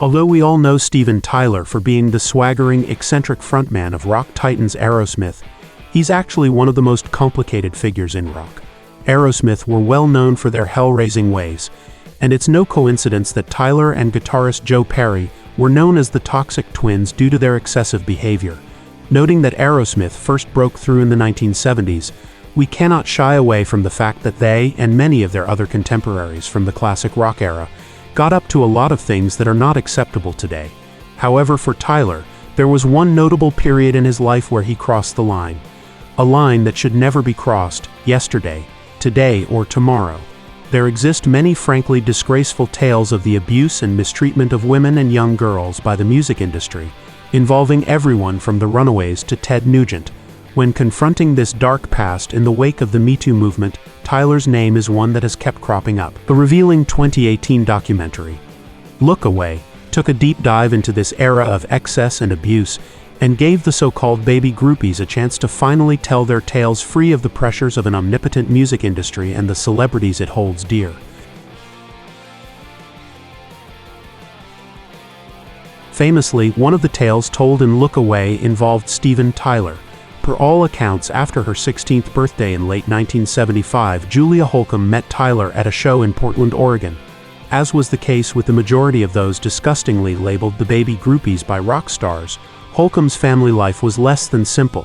Although we all know Steven Tyler for being the swaggering, eccentric frontman of rock titans Aerosmith, he's actually one of the most complicated figures in rock. Aerosmith were well known for their hell-raising ways, and it's no coincidence that Tyler and guitarist Joe Perry were known as the Toxic Twins due to their excessive behavior. Noting that Aerosmith first broke through in the 1970s, we cannot shy away from the fact that they, and many of their other contemporaries from the classic rock era, got up to a lot of things that are not acceptable today. However, for Tyler, there was one notable period in his life where he crossed the line. A line that should never be crossed: yesterday, today, or tomorrow. There exist many frankly disgraceful tales of the abuse and mistreatment of women and young girls by the music industry, involving everyone from the Runaways to Ted Nugent. When confronting this dark past in the wake of the MeToo movement, Tyler's name is one that has kept cropping up. The revealing 2018 documentary, Look Away, took a deep dive into this era of excess and abuse, and gave the so-called baby groupies a chance to finally tell their tales free of the pressures of an omnipotent music industry and the celebrities it holds dear. Famously, one of the tales told in Look Away involved Steven Tyler. Per all accounts, after her 16th birthday in late 1975, Julia Holcomb met Tyler at a show in Portland, Oregon. As was the case with the majority of those disgustingly labeled the baby groupies by rock stars, Holcomb's family life was less than simple.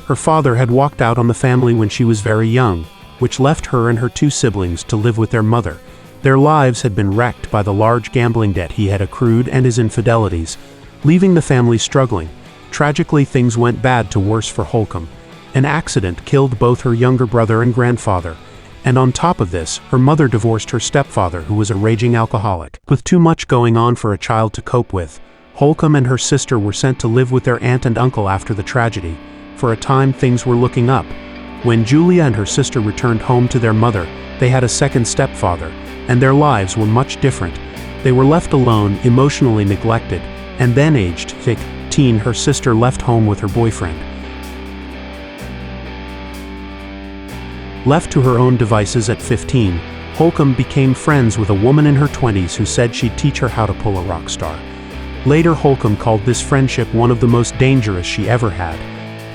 Her father had walked out on the family when she was very young, which left her and her two siblings to live with their mother. Their lives had been wrecked by the large gambling debt he had accrued and his infidelities, leaving the family struggling. Tragically, things went bad to worse for Holcomb. An accident killed both her younger brother and grandfather, and on top of this, her mother divorced her stepfather, who was a raging alcoholic. With too much going on for a child to cope with, Holcomb and her sister were sent to live with their aunt and uncle after the tragedy. For a time, things were looking up. When Julia and her sister returned home to their mother, they had a second stepfather, and their lives were much different. They were left alone, emotionally neglected, and then aged 15, her sister left home with her boyfriend. Left to her own devices at 15, Holcomb became friends with a woman in her 20s who said she'd teach her how to pull a rock star. Later, Holcomb called this friendship one of the most dangerous she ever had.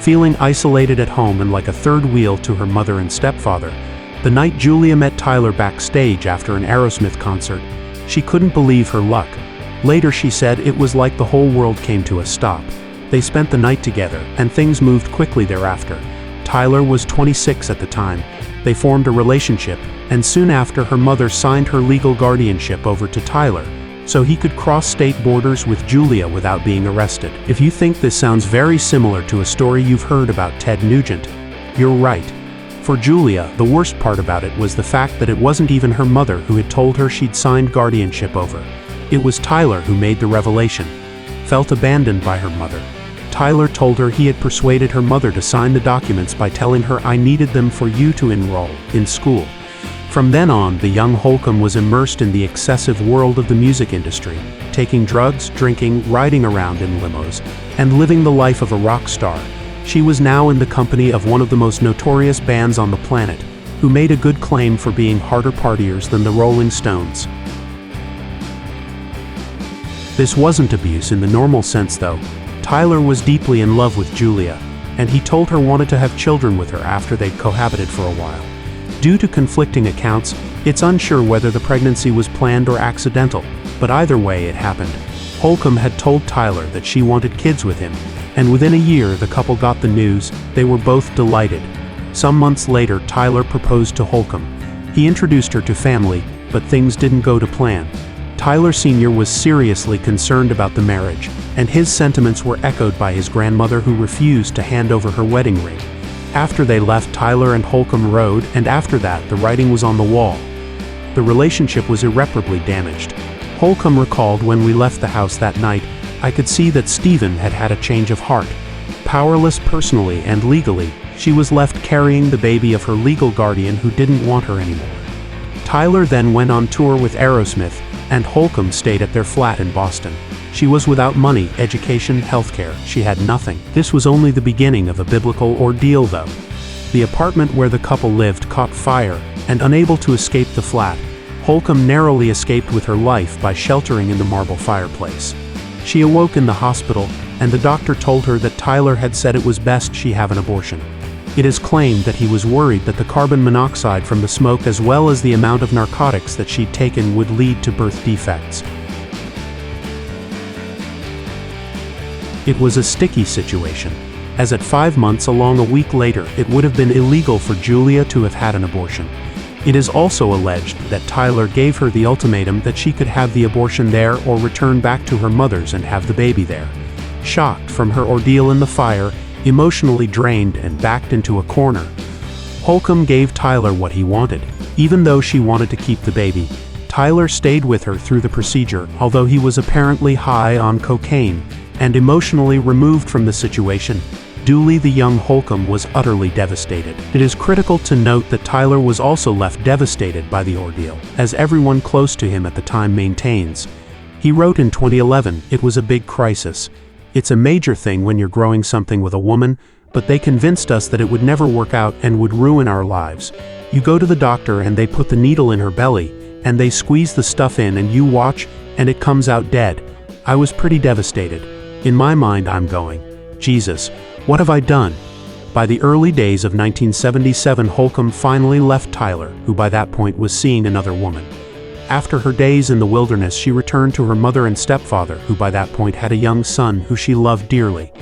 Feeling isolated at home and like a third wheel to her mother and stepfather, the night Julia met Tyler backstage after an Aerosmith concert, she couldn't believe her luck. Later, she said it was like the whole world came to a stop. They spent the night together, and things moved quickly thereafter. Tyler was 26 at the time. They formed a relationship, and soon after, her mother signed her legal guardianship over to Tyler, so he could cross state borders with Julia without being arrested. If you think this sounds very similar to a story you've heard about Ted Nugent, you're right. For Julia, the worst part about it was the fact that it wasn't even her mother who had told her she'd signed guardianship over. It was Tyler who made the revelation. Felt abandoned by her mother. Tyler told her he had persuaded her mother to sign the documents by telling her, "I needed them for you to enroll in school." From then on, the young Holcomb was immersed in the excessive world of the music industry, taking drugs, drinking, riding around in limos, and living the life of a rock star. She was now in the company of one of the most notorious bands on the planet, who made a good claim for being harder partiers than the Rolling Stones. This wasn't abuse in the normal sense though. Tyler was deeply in love with Julia, and he told her wanted to have children with her after they'd cohabited for a while. Due to conflicting accounts, it's unsure whether the pregnancy was planned or accidental, but either way it happened. Holcomb had told Tyler that she wanted kids with him, and within a year the couple got the news. They were both delighted. Some months later, Tyler proposed to Holcomb. He introduced her to family, but things didn't go to plan. Tyler Sr. was seriously concerned about the marriage, and his sentiments were echoed by his grandmother, who refused to hand over her wedding ring. After they left, Tyler and Holcomb rode, and after that, the writing was on the wall. The relationship was irreparably damaged. Holcomb recalled, "When we left the house that night, I could see that Steven had had a change of heart. Powerless personally and legally, she was left carrying the baby of her legal guardian who didn't want her anymore." Tyler then went on tour with Aerosmith, and Holcomb stayed at their flat in Boston. She was without money, education, healthcare. She had nothing. This was only the beginning of a biblical ordeal though. The apartment where the couple lived caught fire, and unable to escape the flat, Holcomb narrowly escaped with her life by sheltering in the marble fireplace. She awoke in the hospital, and the doctor told her that Tyler had said it was best she have an abortion. It is claimed that he was worried that the carbon monoxide from the smoke as well as the amount of narcotics that she'd taken would lead to birth defects. It was a sticky situation, as at 5 months along a week later it would have been illegal for Julia to have had an abortion. It is also alleged that Tyler gave her the ultimatum that she could have the abortion there or return back to her mother's and have the baby there. Shocked from her ordeal in the fire, emotionally drained and backed into a corner, Holcomb gave Tyler what he wanted. Even though she wanted to keep the baby, Tyler stayed with her through the procedure, although he was apparently high on cocaine and emotionally removed from the situation. Dooley, the young Holcomb, was utterly devastated. It is critical to note that Tyler was also left devastated by the ordeal, as everyone close to him at the time maintains. He wrote in 2011, "It was a big crisis. It's a major thing when you're growing something with a woman, but they convinced us that it would never work out and would ruin our lives. You go to the doctor and they put the needle in her belly, and they squeeze the stuff in and you watch, and it comes out dead. I was pretty devastated. In my mind I'm going, Jesus, what have I done?" By the early days of 1977, Holcomb finally left Tyler, who by that point was seeing another woman. After her days in the wilderness, she returned to her mother and stepfather, who by that point had a young son who she loved dearly.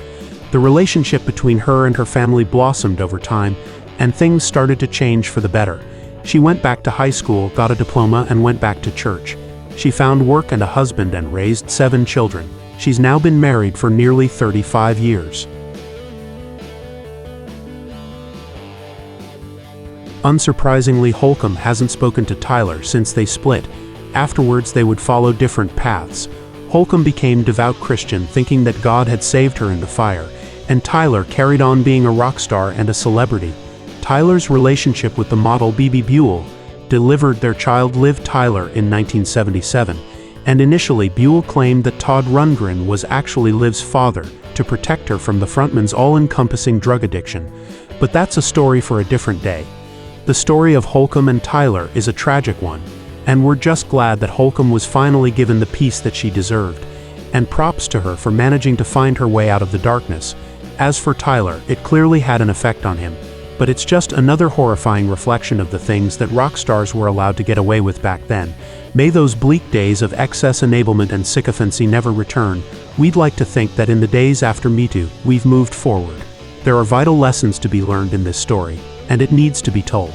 The relationship between her and her family blossomed over time, and things started to change for the better. She went back to high school, got a diploma, and went back to church. She found work and a husband and raised 7 children. She's now been married for nearly 35 years. Unsurprisingly, Holcomb hasn't spoken to Tyler since they split. Afterwards, they would follow different paths. Holcomb became devout Christian, thinking that God had saved her in the fire, and Tyler carried on being a rock star and a celebrity. Tyler's relationship with the model Bebe Buell delivered their child Liv Tyler in 1977, and initially Buell claimed that Todd Rundgren was actually Liv's father to protect her from the frontman's all-encompassing drug addiction. But that's a story for a different day. The story of Holcomb and Tyler is a tragic one, and we're just glad that Holcomb was finally given the peace that she deserved, and props to her for managing to find her way out of the darkness. As for Tyler, it clearly had an effect on him, but it's just another horrifying reflection of the things that rock stars were allowed to get away with back then. May those bleak days of excess enablement and sycophancy never return. We'd like to think that in the days after MeToo, we've moved forward. There are vital lessons to be learned in this story, and it needs to be told.